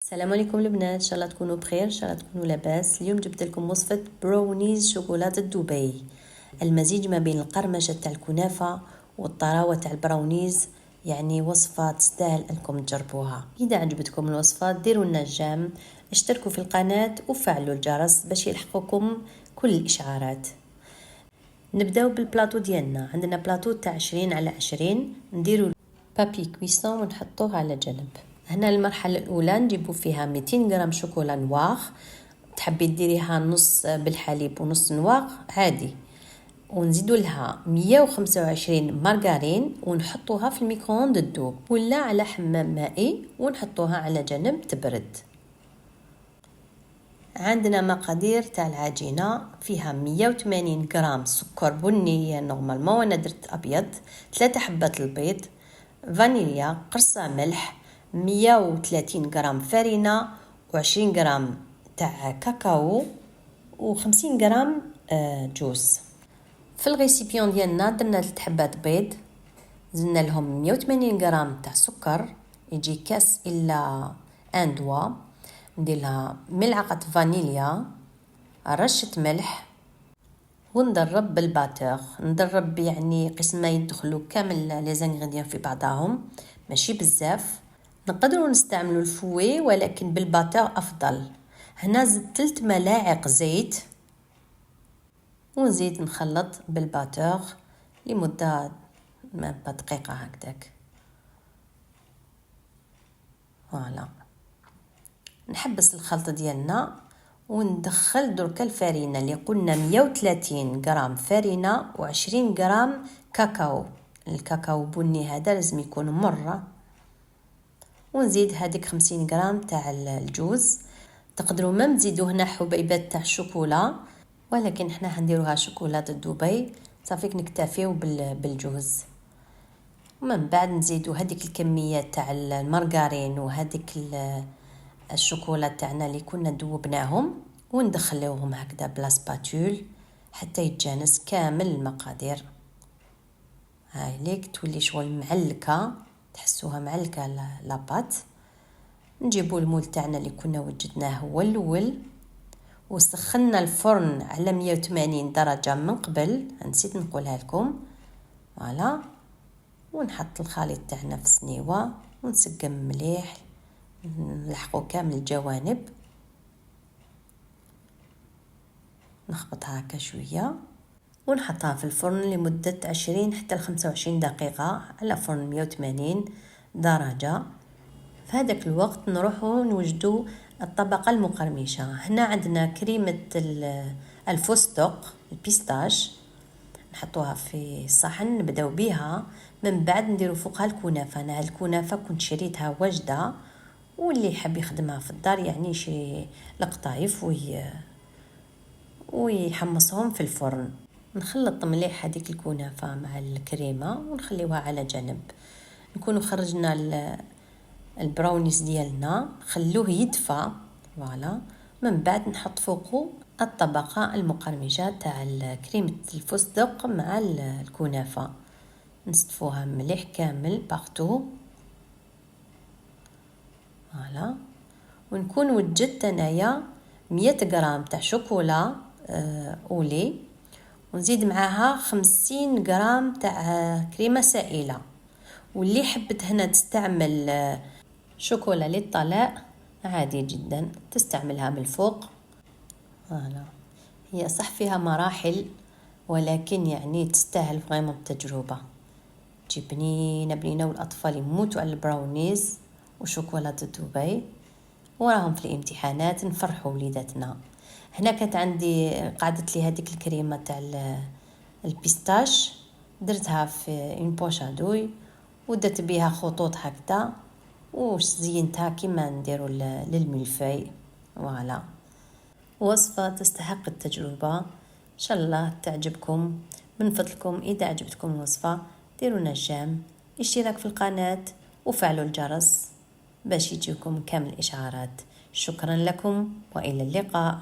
السلام عليكم البنات، ان شاء الله تكونوا بخير، ان شاء الله تكونوا لاباس. اليوم جبت لكم وصفه براونيز شوكولاته دبي، المزيج ما بين القرمشه تاع الكنافه والطراوه تاع البراونيز. يعني وصفه تستاهل انكم تجربوها. اذا عجبتكم الوصفه ديروا لنا جيم، اشتركوا في القناه وفعلوا الجرس باش يلحقكم كل الاشعارات. نبداو بالبلاطو ديالنا. عندنا بلاطو تاع 20 على 20، نديروا بابي كويسون ونحطوه على جنب. هنا المرحله الاولى نجيبوا فيها 200 غرام شوكولا نواغ، تحبي ديريها نص بالحليب ونص نواغ عادي، ونزيدوا لها 125 مارغرين ونحطوها في الميكرووند تذوب، ولا على حمام مائي ونحطوها على جنب تبرد. عندنا مقادير تاع العجينه، فيها 180 غرام سكر بني نورمالمون وانا درت ابيض، 3 حبات البيض، فانيليا، قرصه ملح، 130 غرام فرينه، و20 غرام تاع كاكاو، و50 غرام جوز. في الغيسيبيون ديالنا درنا 3 حبات بيض، زدنا لهم 180 غرام تاع سكر، يجي كاس الا ان دوا، ندير لها ملعقه فانيليا، رشه ملح، وندرب بالباتور. ندرب يعني قسم ما يدخلوا كامل لي زانغريديون في بعضهم، ماشي بزاف. نقدروا نستعملوا الفوي ولكن بالباتور افضل. هنا زدت 3 ملاعق زيت، ونزيد نخلط بالباتور لمده ما دقيقه هكذاك. فوالا، نحبس الخلط ديالنا وندخل درك الفرينه اللي قلنا 130 غرام فرينه و20 غرام كاكاو. الكاكاو بني هذا لازم يكون مره، ونزيد هذيك 50 غرام تاع الجوز. تقدروا ما تزيدوا هنا حبيبات تاع الشوكولا، ولكن احنا حنديروها شوكولاته دبي صافيك نكتفيو بالجوز. ومن بعد نزيدوا هذيك الكميه تاع المارغرين وهذيك الشوكولا تاعنا اللي كنا ذوبناهم، وندخلوهم هكذا بلا سباتول حتى يتجانس كامل المقادير. هاي ليك تولي شغل معلكه، تحسوها معلكه لاباط. نجيبوا المول تاعنا اللي كنا وجدناه هو الاول، وسخنا الفرن على 180 درجه من قبل، نسيت نقولها لكم. فوالا، ونحط الخليط تاعنا في السنيوه ونسقم مليح، نلحقوا كامل الجوانب، نخبطها هكا شويه ونحطها في الفرن لمده 20 حتى 25 دقيقه على فرن 180 درجه. في هذاك الوقت نروحوا نوجدوا الطبقه المقرمشه. هنا عندنا كريمه الفستق البيستاش، نحطوها في صحن نبداو بها، من بعد نديروا فوقها الكنافه. انا الكنافه كنت شريتها واجده، واللي يحب يخدمها في الدار يعني يشري القطايف ويحمصهم في الفرن. نخلط مليح هذيك الكنافه مع الكريمه ونخليوها على جنب. نكونوا خرجنا البراونيز ديالنا، خلوه يدفى. فوالا، من بعد نحط فوقه الطبقه المقرمشه تاع كريمه الفستق مع الكنافه، نستفوها مليح كامل باغتو. فوالا، ونكون وجدت انايا 100 غرام تاع شوكولا اولي، ونزيد معاها 50 غرام تاع كريمه سائله. واللي حبت هنا تستعمل شوكولا للطلاء عادي جدا تستعملها من الفوق. فوالا، هي صح فيها مراحل ولكن يعني تستاهل فريمون التجربه. تجي بنينه بنينه، والاطفال يموتوا على البراونيز وشوكولاته دبي، وراهم في الامتحانات نفرحوا وليداتنا. هنا كانت عندي قعدت لي هذيك الكريمه تاع البيستاش، درتها في اون بوشادوي ودرت بها خطوط هكذا وزينتها كما نديروا للملفي. فوالا، وصفه تستحق التجربه، ان شاء الله تعجبكم. من فضلكم اذا عجبتكم الوصفه ديروا لنا جيم، اشتراك في القناه وفعلوا الجرس باش يجيكم كامل الاشعارات. شكرا لكم والى اللقاء.